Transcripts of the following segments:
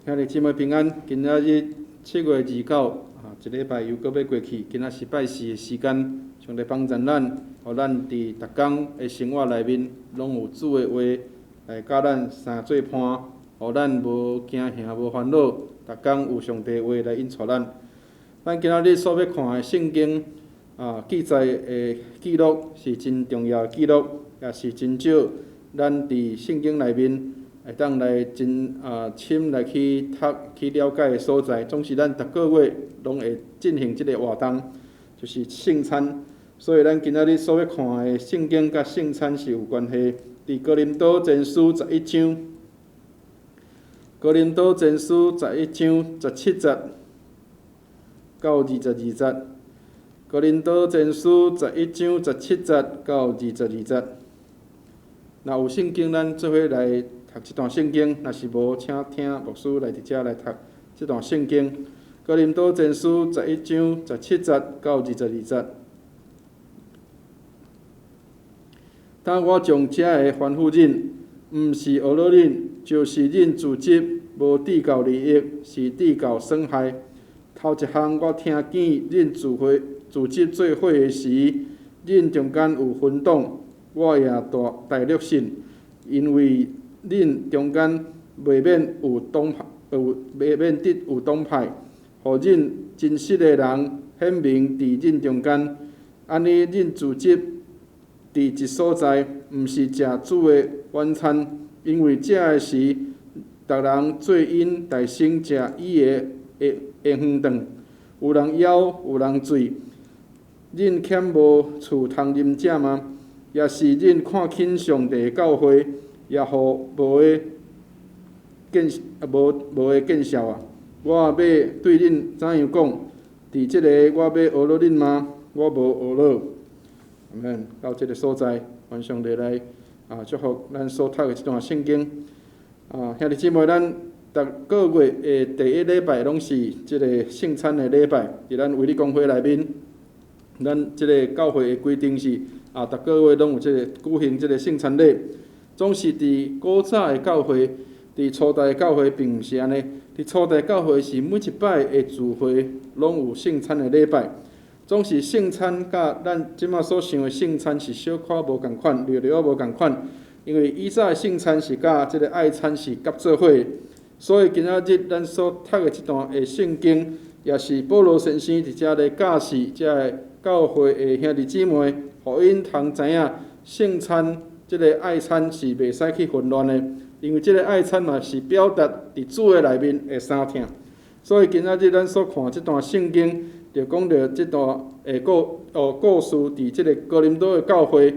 兄弟姊妹平安，今仔日7月29一礼拜又搁要过去，今仔是拜四的时间，上帝帮助咱，互咱伫逐工的生活内面，拢有主的话来教咱三做伴，互咱无惊吓无烦恼，逐工有上帝的话来引带咱。咱今仔日所要看的圣经记载的记录是真重要的记录，也是真少咱伫圣经内面会当来真深来去读去了解的所在，总是咱逐个月拢会进行即个活动，就是圣餐。所以咱今仔日所要看的圣经甲圣餐是有关系。伫哥林多前书11章，哥林多前书11章17节到22节，哥林多前书11章17节到22节。若有圣经，咱做伙来读这段圣经；若是无，请听牧师来伫遮来读这段圣经。哥林多前书11章17节到22节。当我将遮个吩咐恁，毋是学了恁，就是恁自己无抵到利益，是抵到损害。头一项我听见恁自己做伙的时，恁中间有分党，我也大热心，因为恁中间袂免有党派，袂免得有党派，互恁真实的人显明伫恁中间。安尼恁自己伫一所在，毋是食主的晚餐，因为食的时，逐人做因大声食伊的圆饭肠，有人枵，有人醉。恁欠无厝通啉食吗？也是恁看轻上帝的教会，也互无的见笑。我要对恁怎样讲？伫即个我要学了恁吗？我无学了。阿们，到即个所在，愿上帝来祝福咱所读的这段圣经。兄弟姊妹，咱逐个月的第一礼拜拢是即个圣餐的礼拜，伫咱卫理公会内面，咱即个教会的规定是逐个月拢有即个举行即个圣餐礼。总是伫古早的教会，伫初代的教会并毋是安尼。伫初代教会是每一摆的聚会拢有圣餐的礼拜。总是圣餐甲咱即马所想的圣餐是小可无共款，略略无共款。因为以早的圣餐是甲即个爱餐是夹做伙的，所以今仔日咱所读的即段的圣经，也是保罗先生伫遮咧教示遮个教会的兄弟姊妹，互因通知影圣餐即个爱餐是袂使去混乱的，因为即个爱餐嘛是表达伫主的内面的三听。所以今仔日咱所看即段圣经，就讲到即段故事伫即个哥林多的教会。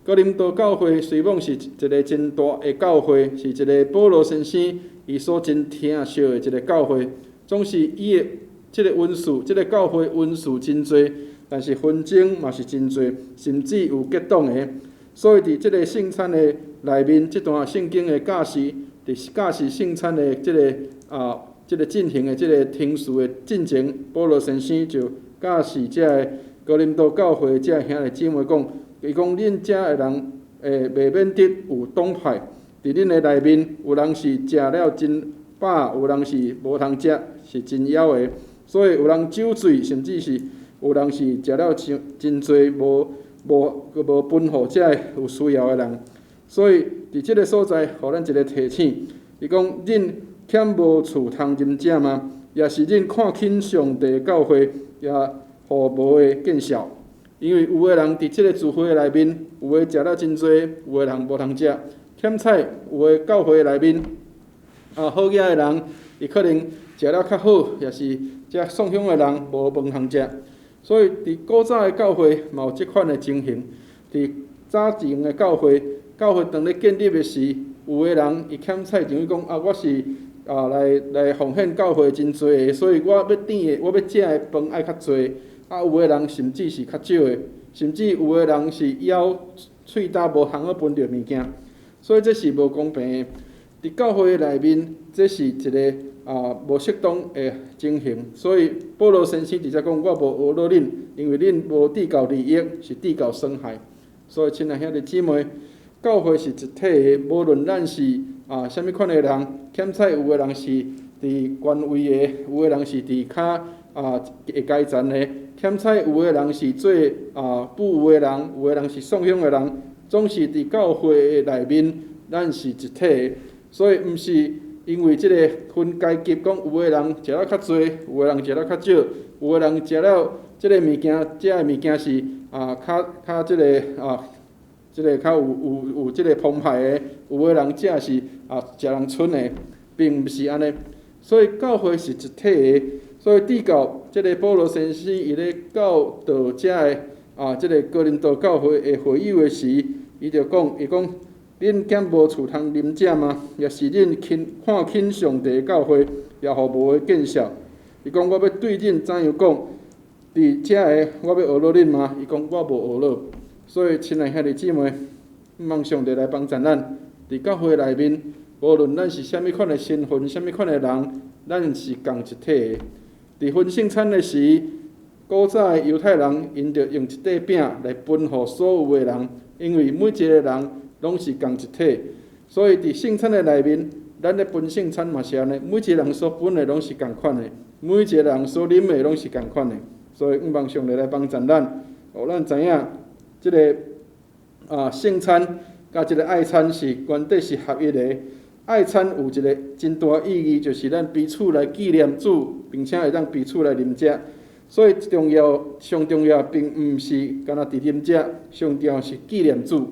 哥林多教会虽讲是一个真大的教会，是一个保罗先生伊所真疼惜的一个教会。总是伊的即个温数，即个教会温数真多，但是纷争嘛是真多，甚至有结党的。所以伫即个圣餐的内面，即段圣经的教示，伫教示圣餐的即个进行的即个程序的进程，保罗先生就教示遮个哥林多教会遮兄弟姊妹讲。伊讲恁遮的人，袂免得有党派，伫恁的内面，有人是食了真饱，有人是无通食，是真枵的。所以有人酒醉，甚至是有人是食了真侪，无分互遮有需要的人。所以伫即个所在，互咱一个提醒，伊讲恁欠无厝通啉食吗？也是恁看轻上帝的教会，也互无的见笑。因为有的人伫即个聚会内面，有的食了真多，有的人无通食。欠菜，有的教会内面，好野的人，伊可能食了较好，也是遮送香的人无饭通食。所以伫古早的教会嘛有即款的情形。伫早前的教会当咧建立的时，有的人伊欠菜，就伊讲我是来奉献教会真多的，所以我要点的，我要食的饭爱较多。有的人甚至是较少的，甚至有的人是枵喙焦无通分着物件，所以这是无公平的。伫教会内面，这是一个无适当的情形。所以保罗先生直接讲：我无学了恁，因为恁无抵到利益，是抵到损害。所以亲爱兄弟姊妹，教会是一体的，无论咱是啥物款的人，欠菜有的人是伫官位的，有的人是伫较会阶层的，添菜有的人是做布有的人，有的人是送香的人，总是伫教会的内面，咱是一体的。所以毋是因为即个分阶级，讲有的人食了较济，有的人食了较少，有的人食了即个物件，食的物件是较即个即个较有即个澎湃的，有的人食是食人剩的，并毋是安尼。所以教会是一体的。所以递到即个保罗先生伊咧教导遮的即个哥林多教会的会友的时，伊就讲，伊讲。恁减无厝通啉食吗？也是恁看轻上帝的教会，也互无的见笑。伊讲我要对恁怎样讲？伫遮个我要学落恁吗？伊讲我无学落。所以亲爱兄弟姊妹，望上帝来帮助咱。伫教会内面，无论咱是啥物款的身份、啥物款的人，咱是共一体的。伫分圣餐的时，古早的犹太人因着用一块饼来分互所有的人，因为每一个人拢是共一体，所以伫圣餐的内面，咱咧分圣餐嘛是安尼，每一个人所分的拢是共款的，每一个人所啉的拢是共款的，所以望上帝来帮助咱，互咱知影即个圣餐甲即个爱餐是原底是合一的。爱餐有一个真大意义，就是咱彼此来纪念主，并且会当彼此来啉食。所以上重要并毋是干那伫啉食，上重要是纪念主。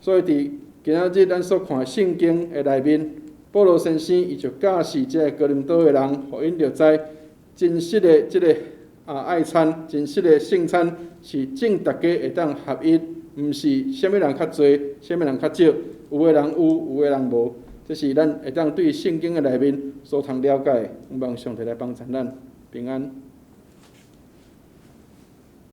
所以伫今仔日咱所看圣经的内面，保罗先生伊就教示即个哥林多的人，互因着知真实的即个爱餐，真实的圣餐是正大家会当合一，毋是啥物人较侪，啥物人较少，有的人有，有的人无。这是咱会当对圣经的内面所通了解的，望上帝来帮助咱平安。